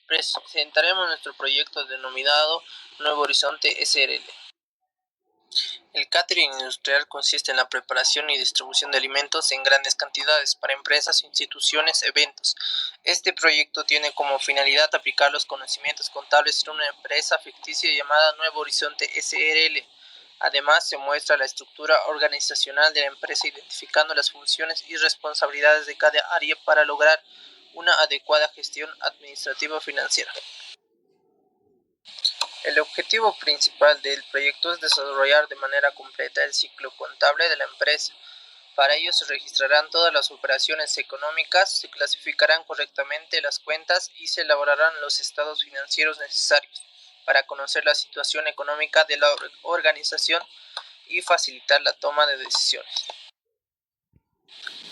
Presentaremos nuestro proyecto denominado Nuevo Horizonte SRL. El catering industrial consiste en la preparación y distribución de alimentos en grandes cantidades para empresas, instituciones, eventos. Este proyecto tiene como finalidad aplicar los conocimientos contables en una empresa ficticia llamada Nuevo Horizonte SRL. Además, se muestra la estructura organizacional de la empresa, identificando las funciones y responsabilidades de cada área para lograr una adecuada gestión administrativa financiera. El objetivo principal del proyecto es desarrollar de manera completa el ciclo contable de la empresa. Para ello se registrarán todas las operaciones económicas, se clasificarán correctamente las cuentas y se elaborarán los estados financieros necesarios para conocer la situación económica de la organización y facilitar la toma de decisiones.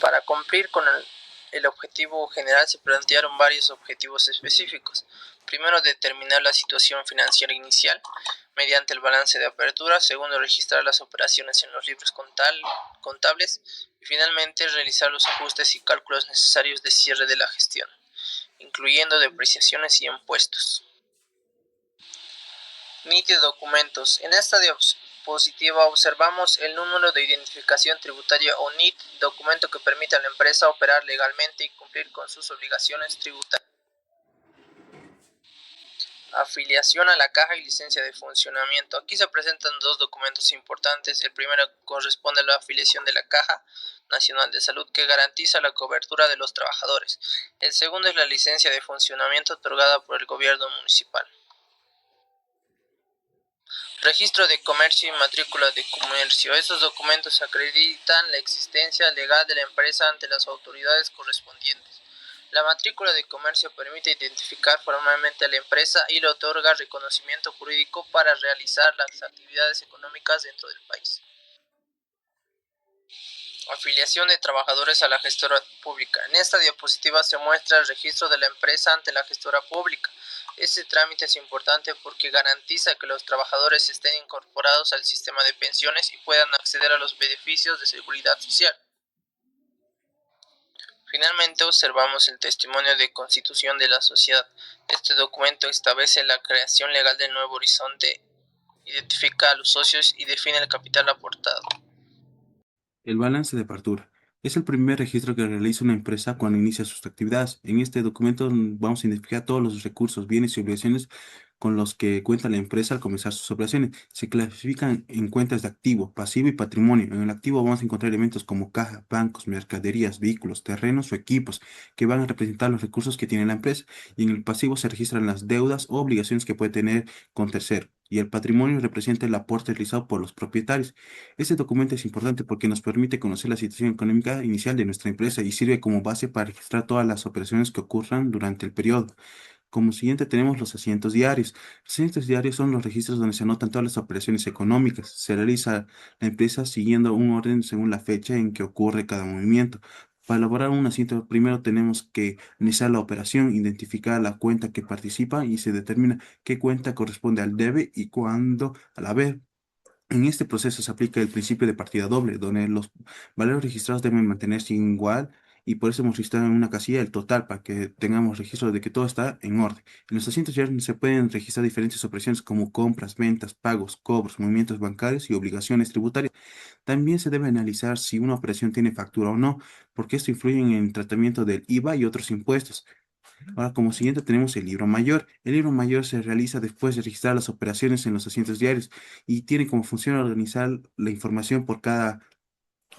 Para cumplir con el objetivo general se plantearon varios objetivos específicos. Primero, determinar la situación financiera inicial mediante el balance de apertura. Segundo, registrar las operaciones en los libros contables. Y finalmente, realizar los ajustes y cálculos necesarios de cierre de la gestión, incluyendo depreciaciones y impuestos. NIT de documentos. En esta diapositiva observamos el número de identificación tributaria o NIT, documento que permite a la empresa operar legalmente y cumplir con sus obligaciones tributarias. Afiliación a la caja y licencia de funcionamiento. Aquí se presentan dos documentos importantes. El primero corresponde a la afiliación de la Caja Nacional de Salud, que garantiza la cobertura de los trabajadores. El segundo es la licencia de funcionamiento otorgada por el gobierno municipal. Registro de comercio y matrícula de comercio. Estos documentos acreditan la existencia legal de la empresa ante las autoridades correspondientes. La matrícula de comercio permite identificar formalmente a la empresa y le otorga reconocimiento jurídico para realizar las actividades económicas dentro del país. Afiliación de trabajadores a la gestora pública. En esta diapositiva se muestra el registro de la empresa ante la gestora pública. Este trámite es importante porque garantiza que los trabajadores estén incorporados al sistema de pensiones y puedan acceder a los beneficios de seguridad social. Finalmente observamos el testimonio de constitución de la sociedad. Este documento establece la creación legal del Nuevo Horizonte, identifica a los socios y define el capital aportado. El balance de apertura es el primer registro que realiza una empresa cuando inicia sus actividades. En este documento vamos a identificar todos los recursos, bienes y obligaciones con los que cuenta la empresa al comenzar sus operaciones. Se clasifican en cuentas de activo, pasivo y patrimonio. En el activo vamos a encontrar elementos como caja, bancos, mercaderías, vehículos, terrenos o equipos que van a representar los recursos que tiene la empresa. Y en el pasivo se registran las deudas o obligaciones que puede tener con tercero. Y el patrimonio representa el aporte realizado por los propietarios. Este documento es importante porque nos permite conocer la situación económica inicial de nuestra empresa y sirve como base para registrar todas las operaciones que ocurran durante el periodo. Como siguiente tenemos los asientos diarios. Los asientos diarios son los registros donde se anotan todas las operaciones económicas. Se realiza la empresa siguiendo un orden según la fecha en que ocurre cada movimiento. Para elaborar un asiento, primero tenemos que iniciar la operación, identificar la cuenta que participa y se determina qué cuenta corresponde al debe y cuándo al haber. En este proceso se aplica el principio de partida doble, donde los valores registrados deben mantenerse igual y por eso hemos registrado en una casilla el total para que tengamos registro de que todo está en orden. En los asientos ya se pueden registrar diferentes operaciones como compras, ventas, pagos, cobros, movimientos bancarios y obligaciones tributarias. También se debe analizar si una operación tiene factura o no, porque esto influye en el tratamiento del IVA y otros impuestos. Ahora, como siguiente tenemos el libro mayor. El libro mayor se realiza después de registrar las operaciones en los asientos diarios y tiene como función organizar la información por cada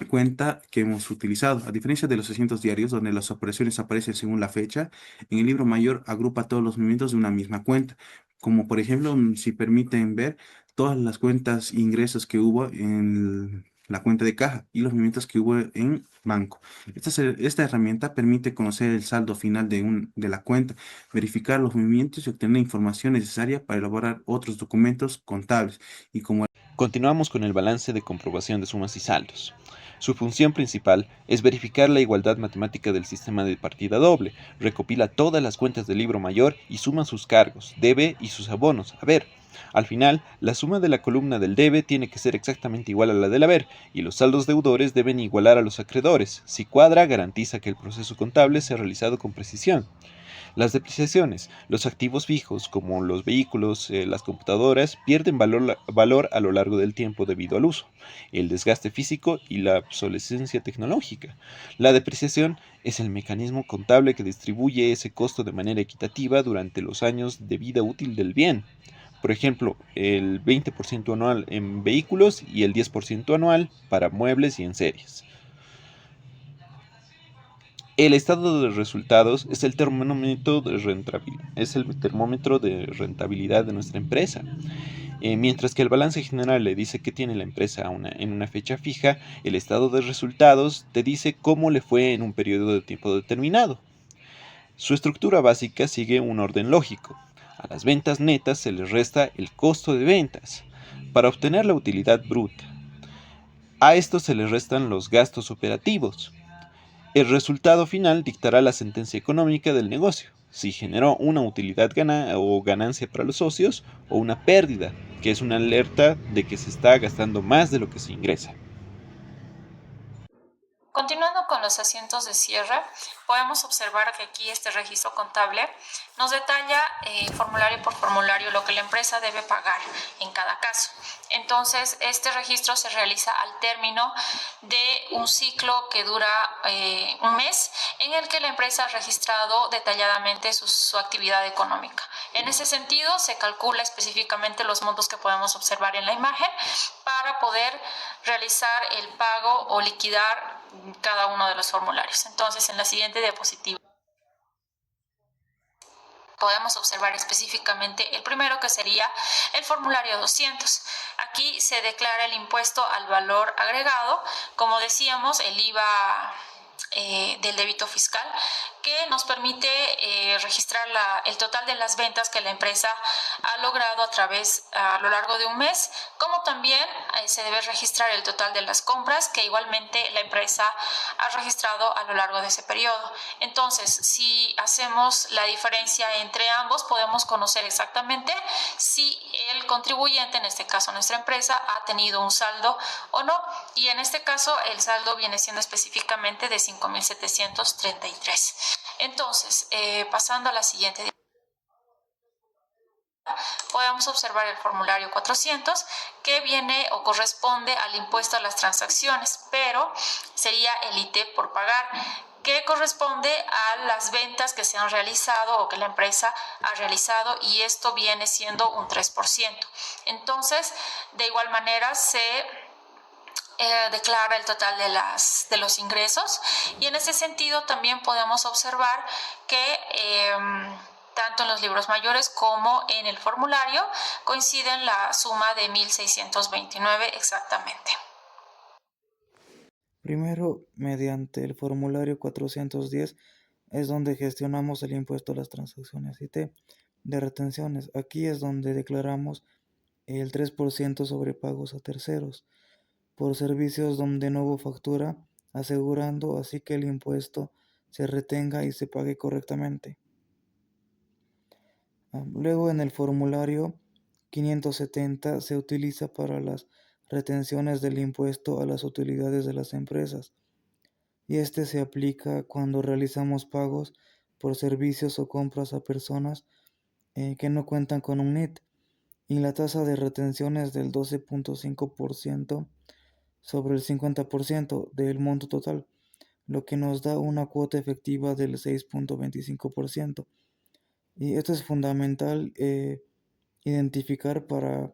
cuenta que hemos utilizado. A diferencia de los asientos diarios, donde las operaciones aparecen según la fecha, en el libro mayor agrupa todos los movimientos de una misma cuenta. Como por ejemplo, si permiten ver todas las cuentas e ingresos que hubo en la cuenta de caja y los movimientos que hubo en banco. Esta herramienta permite conocer el saldo final de la cuenta, verificar los movimientos y obtener información necesaria para elaborar otros documentos contables. Y como Continuamos con el balance de comprobación de sumas y saldos. Su función principal es verificar la igualdad matemática del sistema de partida doble, recopila todas las cuentas del libro mayor y suma sus cargos, debe y sus abonos, haber. Al final, la suma de la columna del debe tiene que ser exactamente igual a la del haber, y los saldos deudores deben igualar a los acreedores. Si cuadra, garantiza que el proceso contable se ha realizado con precisión. Las depreciaciones. Los activos fijos, como los vehículos, las computadoras, pierden valor a lo largo del tiempo debido al uso, el desgaste físico y la obsolescencia tecnológica. La depreciación es el mecanismo contable que distribuye ese costo de manera equitativa durante los años de vida útil del bien. Por ejemplo, el 20% anual en vehículos y el 10% anual para muebles y en series. El estado de resultados es el termómetro de rentabilidad de nuestra empresa. Mientras que el balance general le dice qué tiene la empresa en una fecha fija, el estado de resultados te dice cómo le fue en un periodo de tiempo determinado. Su estructura básica sigue un orden lógico. A las ventas netas se les resta el costo de ventas para obtener la utilidad bruta. A esto se les restan los gastos operativos. El resultado final dictará la sentencia económica del negocio, si generó una utilidad o ganancia para los socios o una pérdida, que es una alerta de que se está gastando más de lo que se ingresa. Continuando con los asientos de cierre, podemos observar que aquí este registro contable nos detalla formulario por formulario lo que la empresa debe pagar en cada caso. Entonces, este registro se realiza al término de un ciclo que dura un mes, en el que la empresa ha registrado detalladamente su actividad económica. En ese sentido, se calcula específicamente los montos que podemos observar en la imagen para poder realizar el pago o liquidar cada uno de los formularios. Entonces, en la siguiente diapositiva podemos observar específicamente el primero, que sería el formulario 200. Aquí se declara el impuesto al valor agregado, como decíamos, el IVA del débito fiscal, que nos permite registrar el total de las ventas que la empresa ha logrado a lo largo de un mes, como también se debe registrar el total de las compras que igualmente la empresa ha registrado a lo largo de ese periodo. Entonces, si hacemos la diferencia entre ambos, podemos conocer exactamente si el contribuyente, en este caso nuestra empresa, ha tenido un saldo o no, y en este caso el saldo viene siendo específicamente de 5.733. Entonces, pasando a la siguiente diapositiva, podemos observar el formulario 400, que viene o corresponde al impuesto a las transacciones, pero sería el IT por pagar, que corresponde a las ventas que se han realizado o que la empresa ha realizado, y esto viene siendo un 3%. Entonces, de igual manera se declara el total de los ingresos, y en ese sentido también podemos observar que tanto en los libros mayores como en el formulario coinciden la suma de 1.629 exactamente. Primero, mediante el formulario 410 es donde gestionamos el impuesto a las transacciones IT de retenciones. Aquí es donde declaramos el 3% sobre pagos a terceros por servicios donde no hubo factura, asegurando así que el impuesto se retenga y se pague correctamente. Luego, en el formulario 570 se utiliza para las retenciones del impuesto a las utilidades de las empresas, y este se aplica cuando realizamos pagos por servicios o compras a personas que no cuentan con un NIT, y la tasa de retención es del 12.5% sobre el 50% del monto total, lo que nos da una cuota efectiva del 6.25%. Y esto es fundamental identificar para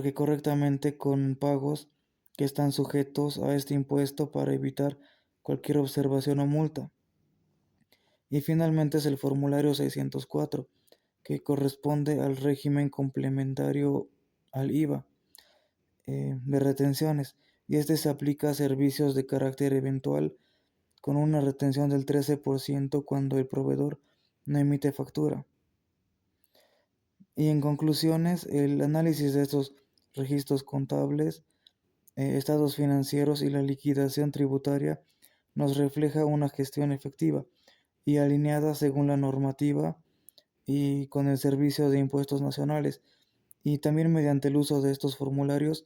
que correctamente con pagos que están sujetos a este impuesto, para evitar cualquier observación o multa. Y finalmente es el formulario 604, que corresponde al régimen complementario al IVA de retenciones, y este se aplica a servicios de carácter eventual con una retención del 13% cuando el proveedor no emite factura. Y en conclusiones, el análisis de estos registros contables, estados financieros y la liquidación tributaria nos refleja una gestión efectiva y alineada según la normativa y con el Servicio de Impuestos Nacionales, y también mediante el uso de estos formularios,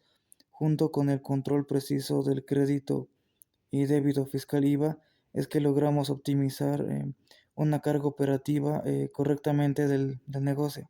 junto con el control preciso del crédito y débito fiscal IVA, es que logramos optimizar una carga operativa correctamente del negocio.